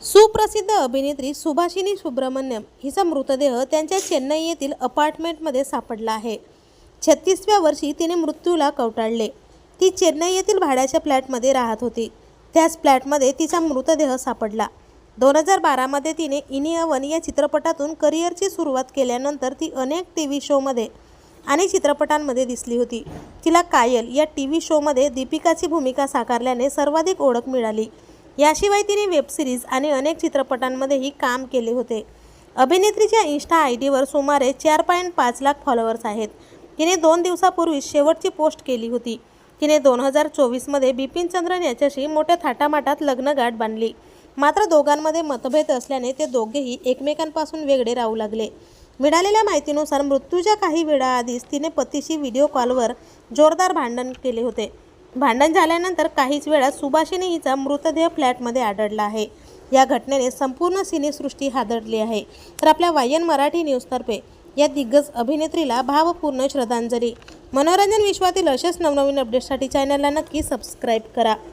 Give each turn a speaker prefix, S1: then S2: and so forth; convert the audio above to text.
S1: सुप्रसिद्ध अभिनेत्री सुभाषिनी सुब्रमण्यम हिचा मृतदेह त्यांच्या चेन्नई येथील अपार्टमेंटमध्ये सापडला आहे. 36व्या वर्षी तिने मृत्यूला कवटाळले. ती चेन्नई येथील भाड्याच्या फ्लॅटमध्ये राहत होती. त्याच फ्लॅटमध्ये तिचा मृतदेह सापडला. 2012मध्ये तिने इनियवन या चित्रपटातून करिअरची सुरुवात केल्यानंतर ती अनेक टीव्ही शोमध्ये आणि चित्रपटांमध्ये दिसली होती. तिला कायल या टीव्ही शोमध्ये दीपिकाची भूमिका साकारल्याने सर्वाधिक ओळख मिळाली. याशिवाय तिने वेबसिरीज आणि अनेक चित्रपटांमध्येही काम केले होते. अभिनेत्रीच्या इन्स्टा आयडीवर सुमारे 4.5 लाख फॉलोअर्स आहेत. तिने 2 दिवसापूर्वी शेवटची पोस्ट केली होती. तिने 2024मध्ये बिपिन चंद्रन याच्याशी मोठ्या थाटामाटात लग्नगाठ बांधली. मात्र दोघांमध्ये मतभेद असल्याने ते दोघेही एकमेकांपासून वेगळे राहू लागले. मिळालेल्या माहितीनुसार मृत्यूच्या काही वेळाआधीच तिने पतीशी व्हिडिओ कॉलवर जोरदार भांडण केले होते. भांडण झाल्यानंतर काहीच वेळात सुभाषिनी हिचा मृतदेह फ्लॅटमध्ये आढळला आहे. या घटनेने संपूर्ण सिनेसृष्टी हादरली आहे. तर आपल्या वायन मराठी न्यूजतर्फे या दिग्गज अभिनेत्रीला भावपूर्ण श्रद्धांजली. मनोरंजन विश्वातील असेच नवनवीन अपडेट्ससाठी चॅनलला नक्की सबस्क्राईब करा.